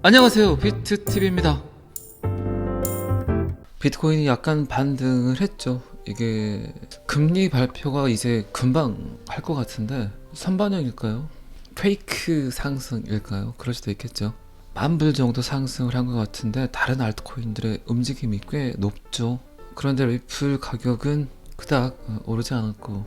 안녕하세요, 비트TV입니다. 비트코인이 약간 반등을 했죠. 이게 금리 발표가 이제 금방 할 것 같은데 선반영일까요? 페이크 상승일까요? 그럴 수도 있겠죠. 10,000불 정도 상승을 한 것 같은데 다른 알트코인들의 움직임이 꽤 높죠. 그런데 리플 가격은 그닥 오르지 않았고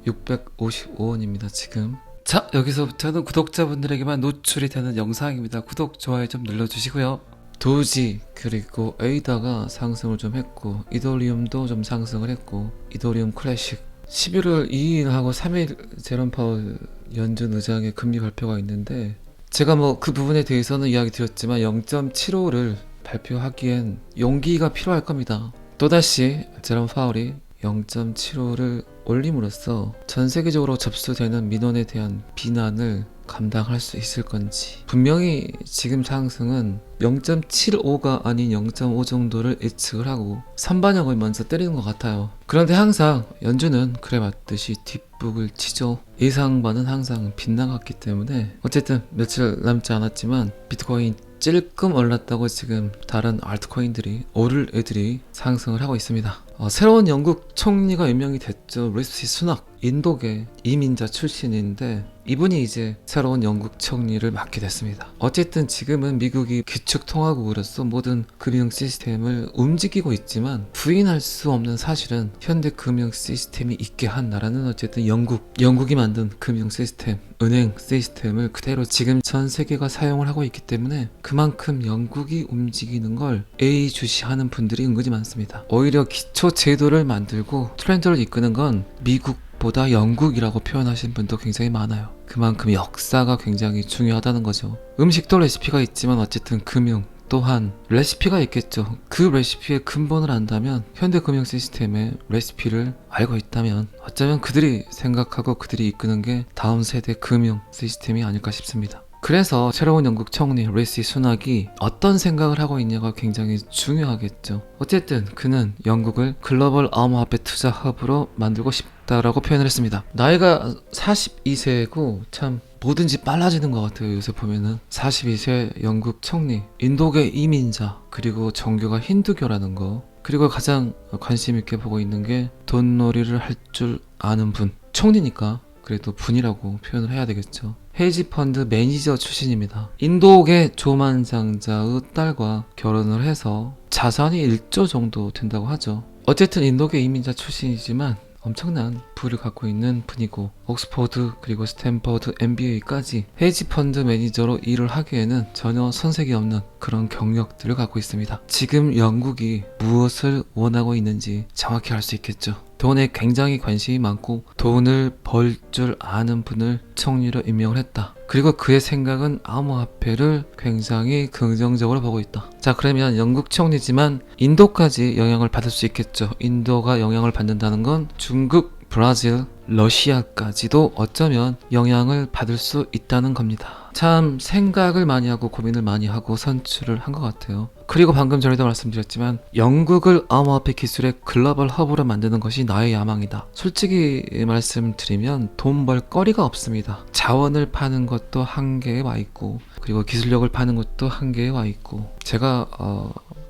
655원입니다 지금. 자, 여기서부터는 구독자분들에게만 노출이 되는 영상입니다. 구독, 좋아요 좀 눌러주시고요. 도지 그리고 에이다가 상승을 좀 했고 이더리움도 좀 상승을 했고 이더리움 클래식 11월 2일하고 3일 제롬 파월 연준 의장의 금리 발표가 있는데 제가 뭐 그 부분에 대해서는 이야기 드렸지만 0.75를 발표하기엔 용기가 필요할 겁니다. 또다시 제롬 파월이 0.75를 올림으로써 전 세계적으로 접수되는 민원에 대한 비난을 감당할 수 있을 건지. 분명히 지금 상승은 0.75가 아닌 0.5 정도를 예측을 하고 선반영을 먼저 때리는 것 같아요. 그런데 항상 연준은 그래 맞듯이 뒷북을 치죠. 예상과는 항상 빗나갔기 때문에 어쨌든 며칠 남지 않았지만 비트코인 찔끔 올랐다고 지금 다른 알트코인들이 오를 애들이 상승을 하고 있습니다. 새로운 영국 총리가 임명이 됐죠. 리시 수낙, 인도계 이민자 출신인데 이분이 이제 새로운 영국 총리를 맡게 됐습니다. 어쨌든 지금은 미국이 기축통화국으로서 모든 금융 시스템을 움직이고 있지만 부인할 수 없는 사실은 현대 금융 시스템이 있게 한 나라는 어쨌든 영국이 만든 금융 시스템, 은행 시스템을 그대로 지금 전 세계가 사용을 하고 있기 때문에 그만큼 영국이 움직이는 걸 예의주시하는 분들이 은근히 많습니다. 오히려 기초 제도를 만들고 트렌드를 이끄는 건 미국보다 영국이라고 표현하시는 분도 굉장히 많아요. 그만큼 역사가 굉장히 중요하다는 거죠. 음식도 레시피가 있지만 어쨌든 금융 또한 레시피가 있겠죠. 그 레시피의 근본을 안다면 현대 금융 시스템의 레시피를 알고 있다면 어쩌면 그들이 생각하고 그들이 이끄는 게 다음 세대 금융 시스템이 아닐까 싶습니다. 그래서 새로운 영국 총리 리시 수낙이 어떤 생각을 하고 있냐가 굉장히 중요하겠죠. 어쨌든 그는 영국을 글로벌 암호화폐 투자 허브로 만들고 싶다라고 표현을 했습니다. 나이가 42세고 참 뭐든지 빨라지는 것 같아요. 요새 보면은 42세 영국 총리, 인도계 이민자, 그리고 종교가 힌두교라는 거, 그리고 가장 관심 있게 보고 있는 게 돈놀이를 할 줄 아는 분, 총리니까 그래도 분이라고 표현을 해야 되겠죠. 헤이지펀드 매니저 출신입니다. 인도계 조만장자의 딸과 결혼을 해서 자산이 1조 정도 된다고 하죠. 어쨌든 인도계 이민자 출신이지만 엄청난 부를 갖고 있는 분이고 옥스퍼드 그리고 스탠퍼드 MBA까지 헤이지펀드 매니저로 일을 하기에는 전혀 손색이 없는 그런 경력들을 갖고 있습니다. 지금 영국이 무엇을 원하고 있는지 정확히 알 수 있겠죠. 돈에 굉장히 관심이 많고 돈을 벌 줄 아는 분을 총리로 임명을 했다. 그리고 그의 생각은 암호화폐를 굉장히 긍정적으로 보고 있다. 자, 그러면 영국 총리지만 인도까지 영향을 받을 수 있겠죠. 인도가 영향을 받는다는 건 중국, 브라질, 러시아까지도 어쩌면 영향을 받을 수 있다는 겁니다. 참 생각을 많이 하고 고민을 많이 하고 선출을 한 것 같아요. 그리고 방금 전에도 말씀드렸지만 영국을 암호화폐 기술의 글로벌 허브로 만드는 것이 나의 야망이다. 솔직히 말씀드리면 돈 벌 거리가 없습니다. 자원을 파는 것도 한계에 와 있고 그리고 기술력을 파는 것도 한계에 와 있고 제가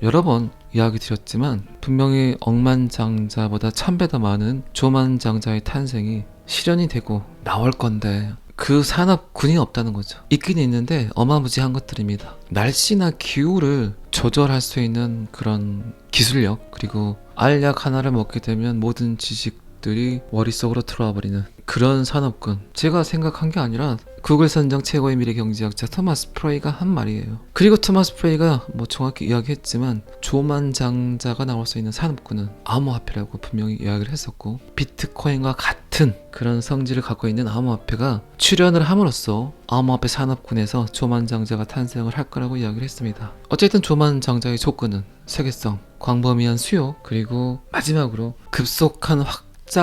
여러 번 이야기 드렸지만 분명히 억만장자보다 1000배 더 많은 조만장자의 탄생이 실현이 되고 나올 건데 그 산업군이 없다는 거죠. 있긴 있는데 어마무지한 것들입니다. 날씨나 기후를 조절할 수 있는 그런 기술력 그리고 알약 하나를 먹게 되면 모든 지식들이 머릿속으로 들어와 버리는 그런 산업군. 제가 생각한 게 아니라 구글 선정 최고의 미래 경제학자 토마스 프레이가 한 말이에요. 그리고 토마스 프레이가 뭐 정확히 이야기했지만 조만장자가 나올 수 있는 산업군은 암호화폐라고 분명히 이야기를 했었고 비트코인과 같은 그런 성질을 갖고 있는 암호화폐가 출현을 함으로써 암호화폐 산업군에서 조만장자가 탄생을 할 거라고 이야기를 했습니다. 어쨌든 조만장자의 조건은 세계성, 광범위한 수요, 그리고 마지막으로 급속한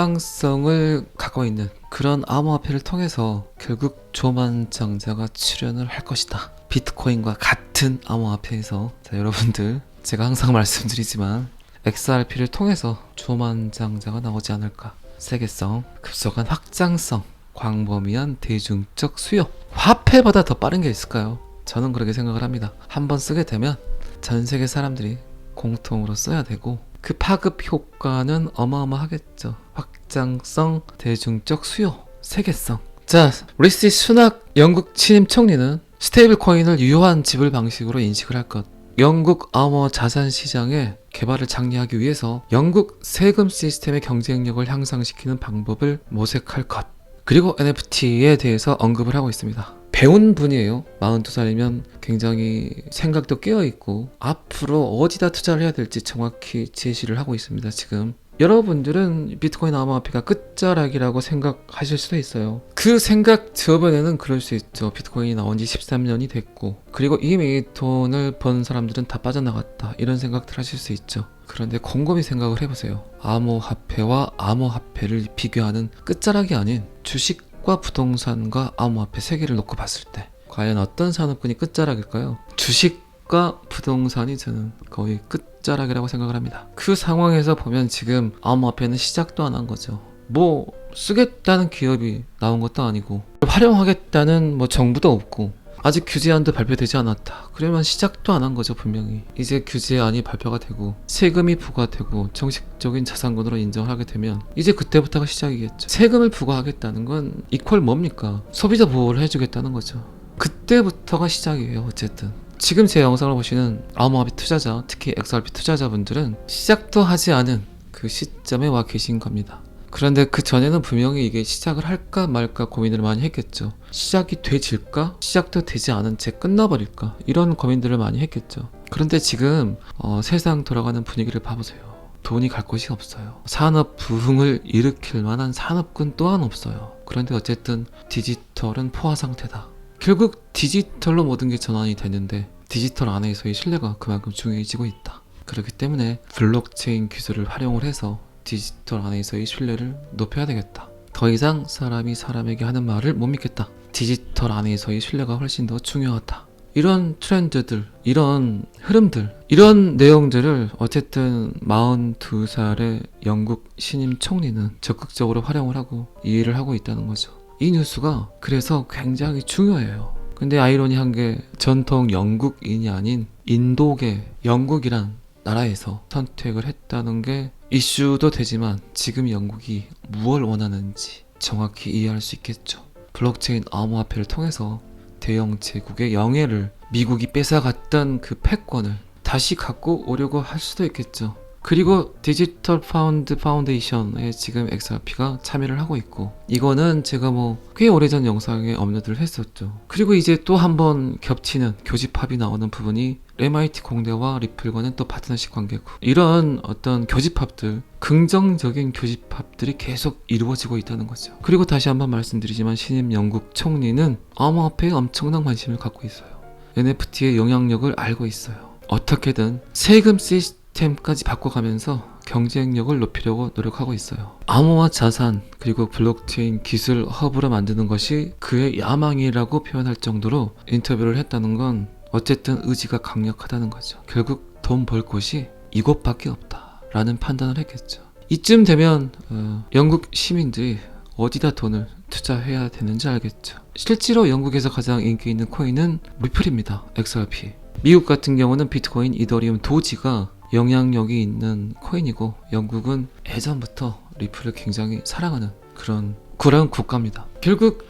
확장성을 갖고 있는 그런 암호화폐를 통해서 결국 조만장자가 출현을 할 것이다. 비트코인과 같은 암호화폐에서 자, 여러분들 제가 항상 말씀드리지만 XRP를 통해서 조만장자가 나오지 않을까. 세계성, 급속한 확장성, 광범위한 대중적 수요. 화폐보다 더 빠른 게 있을까요? 저는 그렇게 생각을 합니다. 한번 쓰게 되면 전 세계 사람들이 공통으로 써야 되고 그 파급 효과는 어마어마하겠죠. 확장성, 대중적 수요, 세계성. 자, 리시 수낙 영국 신임 총리는 스테이블 코인을 유효한 지불 방식으로 인식을 할 것. 영국 암호 자산 시장의 개발을 장려하기 위해서 영국 세금 시스템의 경쟁력을 향상시키는 방법을 모색할 것. 그리고 NFT에 대해서 언급을 하고 있습니다. 배운 분이에요. 42살이면 굉장히 생각도 깨어있고 앞으로 어디다 투자를 해야 될지 정확히 제시를 하고 있습니다. 지금 여러분들은 비트코인 암호화폐가 끝자락이라고 생각하실 수도 있어요. 그 생각 저번에는 그럴 수 있죠. 비트코인이 나온 지 13년이 됐고 그리고 이미 돈을 번 사람들은 다 빠져나갔다 이런 생각들 하실 수 있죠. 그런데 곰곰이 생각을 해보세요. 암호화폐와 암호화폐를 비교하는 끝자락이 아닌 주식과 부동산과 암호화폐 세 개를 놓고 봤을 때 과연 어떤 산업군이 끝자락일까요? 주식과 부동산이 저는 거의 끝자락이라고 생각을 합니다. 그 상황에서 보면 지금 암호화폐는 시작도 안 한 거죠. 뭐 쓰겠다는 기업이 나온 것도 아니고 활용하겠다는 뭐 정부도 없고 아직 규제안도 발표되지 않았다. 그러면 시작도 안 한 거죠. 분명히 이제 규제안이 발표가 되고 세금이 부과되고 정식적인 자산권으로 인정을 하게 되면 이제 그때부터가 시작이겠죠. 세금을 부과하겠다는 건 이퀄 뭡니까? 소비자 보호를 해주겠다는 거죠. 그때부터가 시작이에요. 어쨌든 지금 제 영상을 보시는 암호화폐 투자자, 특히 XRP 투자자분들은 시작도 하지 않은 그 시점에 와 계신 겁니다. 그런데 그 전에는 분명히 이게 시작을 할까 말까 고민을 많이 했겠죠. 시작이 돼질까? 시작도 되지 않은 채 끝나버릴까? 이런 고민들을 많이 했겠죠. 그런데 지금 세상 돌아가는 분위기를 봐보세요. 돈이 갈 곳이 없어요. 산업 부흥을 일으킬 만한 산업군 또한 없어요. 그런데 어쨌든 디지털은 포화 상태다. 결국 디지털로 모든 게 전환이 되는데 디지털 안에서의 신뢰가 그만큼 중요해지고 있다. 그렇기 때문에 블록체인 기술을 활용을 해서 디지털 안에서의 신뢰를 높여야 되겠다. 더 이상 사람이 사람에게 하는 말을 못 믿겠다. 디지털 안에서의 신뢰가 훨씬 더 중요하다. 이런 트렌드들, 이런 흐름들, 이런 내용들을 어쨌든 42살의 영국 신임 총리는 적극적으로 활용을 하고 이해를 하고 있다는 거죠. 이 뉴스가 그래서 굉장히 중요해요. 근데 아이러니한 게 전통 영국인이 아닌 인도계 영국이란 나라에서 선택을 했다는 게 이슈도 되지만 지금 영국이 무엇을 원하는지 정확히 이해할 수 있겠죠. 블록체인 암호화폐를 통해서 대영 제국의 영예를 미국이 뺏어갔던 그 패권을 다시 갖고 오려고 할 수도 있겠죠. 그리고 디지털 파운드 파운데이션에 지금 XRP가 참여를 하고 있고 이거는 제가 꽤 오래전 영상에 업로드를 했었죠. 그리고 이제 또 한 번 겹치는 교집합이 나오는 부분이 MIT 공대와 리플과는 또 파트너십 관계고 이런 어떤 교집합들 긍정적인 교집합들이 계속 이루어지고 있다는 거죠. 그리고 다시 한번 말씀드리지만 신임 영국 총리는 암호화폐에 엄청난 관심을 갖고 있어요. NFT의 영향력을 알고 있어요. 어떻게든 세금 시스템까지 바꿔가면서 경쟁력을 높이려고 노력하고 있어요. 암호화 자산 그리고 블록체인 기술 허브로 만드는 것이 그의 야망이라고 표현할 정도로 인터뷰를 했다는 건 어쨌든 의지가 강력하다는 거죠. 결국 돈 벌 곳이 이곳밖에 없다라는 판단을 했겠죠. 이쯤 되면 영국 시민들이 어디다 돈을 투자해야 되는지 알겠죠. 실제로 영국에서 가장 인기 있는 코인은 리플입니다. XRP. 미국 같은 경우는 비트코인, 이더리움, 도지가 영향력이 있는 코인이고 영국은 예전부터 리플을 굉장히 사랑하는 그런 국가입니다. 결국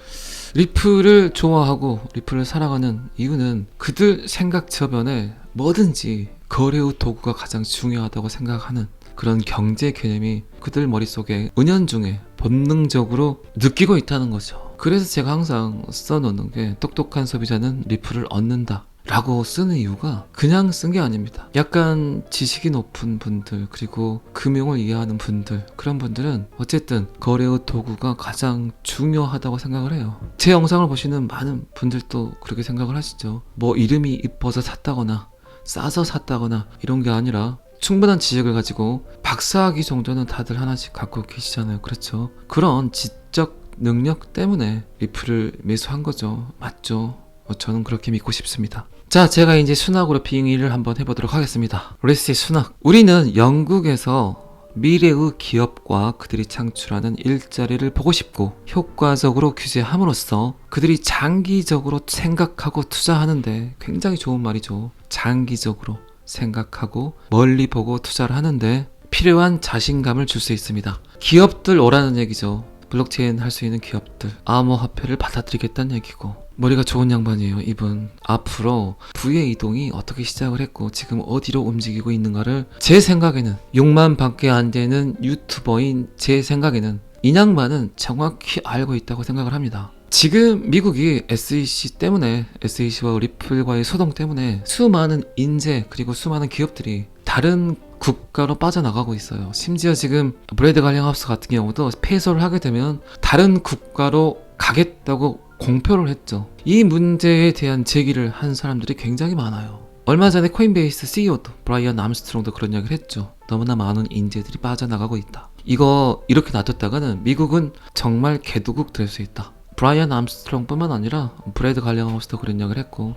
리플을 좋아하고 리플을 사랑하는 이유는 그들 생각 저변에 뭐든지 거래의 도구가 가장 중요하다고 생각하는 그런 경제 개념이 그들 머릿속에 은연중에 본능적으로 느끼고 있다는 거죠. 그래서 제가 항상 써놓는 게 똑똑한 소비자는 리플을 얻는다 라고 쓰는 이유가 그냥 쓴 게 아닙니다. 약간 지식이 높은 분들 그리고 금융을 이해하는 분들 그런 분들은 어쨌든 거래의 도구가 가장 중요하다고 생각을 해요. 제 영상을 보시는 많은 분들도 그렇게 생각을 하시죠. 이름이 이뻐서 샀다거나 싸서 샀다거나 이런 게 아니라 충분한 지식을 가지고 박사학위 정도는 다들 하나씩 갖고 계시잖아요. 그렇죠? 그런 지적 능력 때문에 리플을 매수한 거죠. 맞죠? 저는 그렇게 믿고 싶습니다. 자, 제가 이제 순학으로 빙의를 한번 해보도록 하겠습니다. 리시 순학. 우리는 영국에서 미래의 기업과 그들이 창출하는 일자리를 보고 싶고 효과적으로 규제함으로써 그들이 장기적으로 생각하고 투자하는데 굉장히 좋은 말이죠. 장기적으로 생각하고 멀리 보고 투자를 하는데 필요한 자신감을 줄 수 있습니다. 기업들 오라는 얘기죠. 블록체인 할 수 있는 기업들 암호화폐를 받아들이겠다는 얘기고 머리가 좋은 양반이에요. 이분 앞으로 부의 이동이 어떻게 시작을 했고 지금 어디로 움직이고 있는가를 제 생각에는 6만 밖에 안 되는 유튜버인 제 생각에는 이 양반은 정확히 알고 있다고 생각을 합니다. 지금 미국이 SEC와 리플과의 소동 때문에 수많은 인재 그리고 수많은 기업들이 다른 국가로 빠져나가고 있어요. 심지어 지금 브래드 갈량하우스 같은 경우도 폐소를 하게 되면 다른 국가로 가겠다고 공표를 했죠. 이 문제에 대한 제기를 한 사람들이 굉장히 많아요. 얼마 전에 코인베이스 CEO도 브라이언 암스트롱도 그런 이야기를 했죠. 너무나 많은 인재들이 빠져나가고 있다. 이거 이렇게 놔뒀다가는 미국은 정말 개도국 될 수 있다. 브라이언 암스트롱뿐만 아니라 브래드 갈량하우스도 그런 이야기를 했고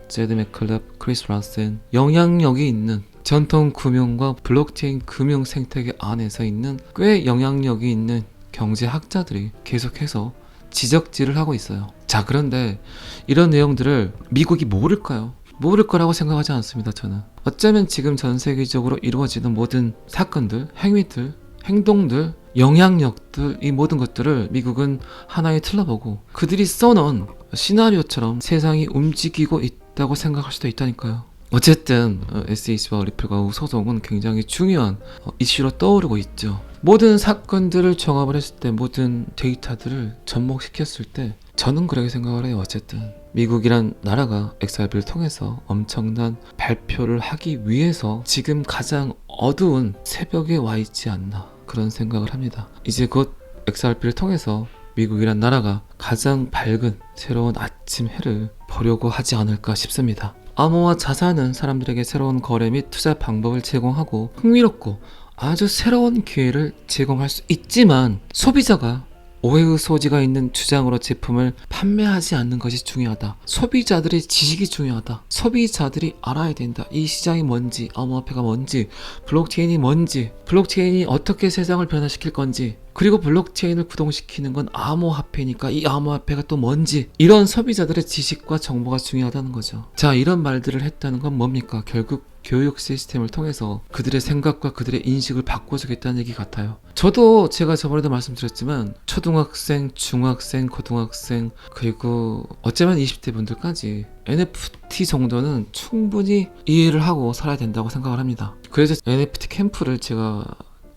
제드 맥클럽, 크리스 라센 영향력이 있는 전통 금융과 블록체인 금융 생태계 안에서 있는 꽤 영향력이 있는 경제학자들이 계속해서 지적질을 하고 있어요. 자, 그런데 이런 내용들을 미국이 모를까요? 모를 거라고 생각하지 않습니다. 저는 어쩌면 지금 전 세계적으로 이루어지는 모든 사건들, 행위들, 행동들, 영향력들 이 모든 것들을 미국은 하나의 틀로 보고 그들이 써놓은 시나리오처럼 세상이 움직이고 있다고 생각할 수도 있다니까요. 어쨌든 SEC와 리플과 소송은 굉장히 중요한 이슈로 떠오르고 있죠. 모든 사건들을 종합을 했을 때 모든 데이터들을 접목시켰을 때 저는 그렇게 생각을 해요. 어쨌든 미국이란 나라가 XRP를 통해서 엄청난 발표를 하기 위해서 지금 가장 어두운 새벽에 와 있지 않나 그런 생각을 합니다. 이제 곧 XRP를 통해서 미국이란 나라가 가장 밝은 새로운 아침 해를 보려고 하지 않을까 싶습니다. 암호화 자산은 사람들에게 새로운 거래 및 투자 방법을 제공하고 흥미롭고 아주 새로운 기회를 제공할 수 있지만 소비자가 오해의 소지가 있는 주장으로 제품을 판매하지 않는 것이 중요하다. 소비자들의 지식이 중요하다. 소비자들이 알아야 된다. 이 시장이 뭔지, 암호화폐가 뭔지, 블록체인이 뭔지, 블록체인이 어떻게 세상을 변화시킬 건지, 그리고 블록체인을 구동시키는 건 암호화폐니까 이 암호화폐가 또 뭔지, 이런 소비자들의 지식과 정보가 중요하다는 거죠. 자, 이런 말들을 했다는 건 뭡니까? 결국 교육 시스템을 통해서 그들의 생각과 그들의 인식을 바꿔주겠다는 얘기 같아요. 저도 제가 저번에도 말씀드렸지만 초등학생, 중학생, 고등학생 그리고 어쩌면 20대 분들까지 NFT 정도는 충분히 이해를 하고 살아야 된다고 생각을 합니다. 그래서 NFT 캠프를 제가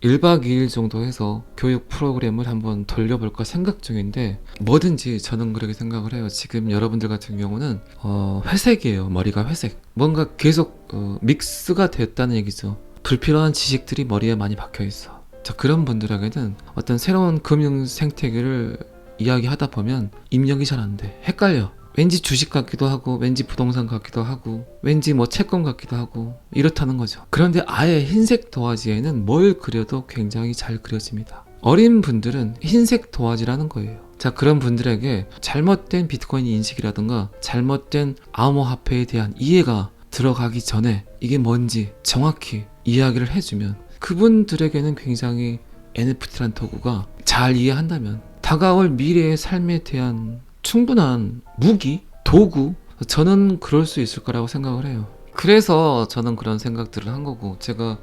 1박 2일 정도 해서 교육 프로그램을 한번 돌려볼까 생각 중인데 뭐든지 저는 그렇게 생각을 해요. 지금 여러분들 같은 경우는 회색이에요. 머리가 회색. 뭔가 계속 믹스가 됐다는 얘기죠. 불필요한 지식들이 머리에 많이 박혀있어. 자, 그런 분들에게는 어떤 새로운 금융 생태계를 이야기하다 보면 입력이 잘 안 돼. 헷갈려. 왠지 주식 같기도 하고 왠지 부동산 같기도 하고 왠지 뭐 채권 같기도 하고 이렇다는 거죠. 그런데 아예 흰색 도화지에는 뭘 그려도 굉장히 잘 그려집니다. 어린 분들은 흰색 도화지라는 거예요. 자, 그런 분들에게 잘못된 비트코인 인식이라든가 잘못된 암호화폐에 대한 이해가 들어가기 전에 이게 뭔지 정확히 이야기를 해주면 그분들에게는 굉장히 NFT란 도구가 잘 이해한다면 다가올 미래의 삶에 대한 충분한 무기, 도구, 저는 그럴 수 있을 거라고 생각을 해요. 그래서 저는 그런 생각들을 한 거고 제가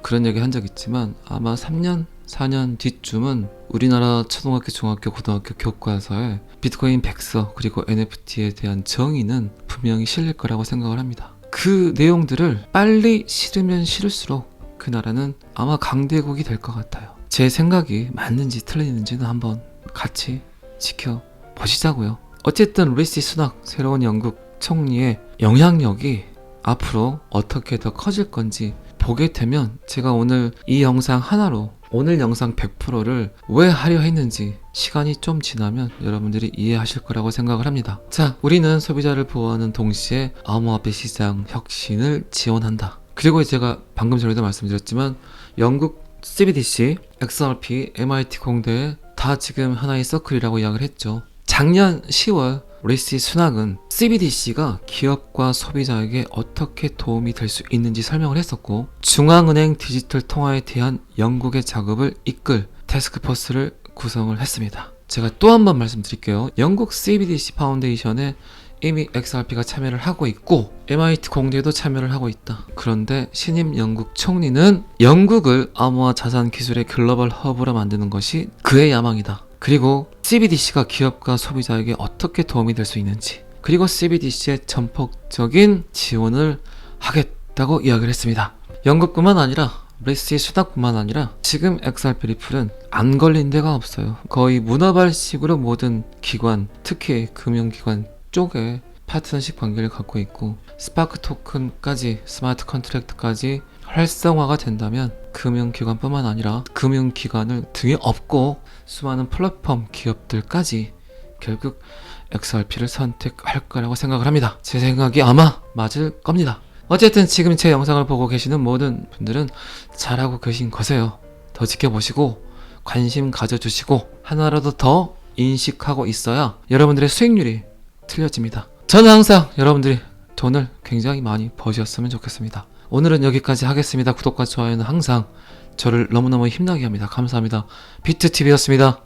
그런 얘기 한 적 있지만 아마 3년, 4년 뒤쯤은 우리나라 초등학교, 중학교, 고등학교 교과서에 비트코인 백서 그리고 NFT에 대한 정의는 분명히 실릴 거라고 생각을 합니다. 그 내용들을 빨리 실으면 실을수록 그 나라는 아마 강대국이 될 것 같아요. 제 생각이 맞는지 틀리는지는 한번 같이 지켜보시자고요. 어쨌든 리시 수낙 새로운 영국 총리의 영향력이 앞으로 어떻게 더 커질 건지 보게 되면 제가 오늘 이 영상 하나로 오늘 영상 100%를 왜 하려 했는지 시간이 좀 지나면 여러분들이 이해하실 거라고 생각을 합니다. 자, 우리는 소비자를 보호하는 동시에 암호화폐 시장 혁신을 지원한다. 그리고 제가 방금 전에도 말씀드렸지만 영국 CBDC, XRP, MIT 공대 다 지금 하나의 서클이라고 이야기를 했죠. 작년 10월 리시 수낙은 CBDC가 기업과 소비자에게 어떻게 도움이 될 수 있는지 설명을 했었고, 중앙은행 디지털 통화에 대한 영국의 작업을 이끌 태스크포스를 구성을 했습니다. 제가 또 한 번 말씀드릴게요. 영국 CBDC 파운데이션에 이미 XRP가 참여를 하고 있고 MIT 공대도 참여를 하고 있다. 그런데 신임 영국 총리는 영국을 암호화 자산 기술의 글로벌 허브로 만드는 것이 그의 야망이다. 그리고 CBDC가 기업과 소비자에게 어떻게 도움이 될 수 있는지, 그리고 CBDC의 전폭적인 지원을 하겠다고 이야기를 했습니다. 영국뿐만 아니라 리시 수낙뿐만 아니라 지금 XRP 리플은 안 걸린 데가 없어요. 거의 문어발식으로 모든 기관, 특히 금융기관 쪽에 파트너십 관계를 갖고 있고, 스파크 토큰까지 스마트 컨트랙트까지 활성화가 된다면 금융기관뿐만 아니라 금융기관을 등에 업고 수많은 플랫폼 기업들까지 결국 XRP를 선택할 거라고 생각을 합니다. 제 생각이 아마 맞을 겁니다. 어쨌든 지금 제 영상을 보고 계시는 모든 분들은 잘하고 계신 거세요. 더 지켜보시고 관심 가져주시고 하나라도 더 인식하고 있어야 여러분들의 수익률이 틀려집니다. 저는 항상 여러분들이 돈을 굉장히 많이 버셨으면 좋겠습니다. 오늘은 여기까지 하겠습니다. 구독과 좋아요는 항상 저를 너무너무 힘나게 합니다. 감사합니다. 비트TV였습니다.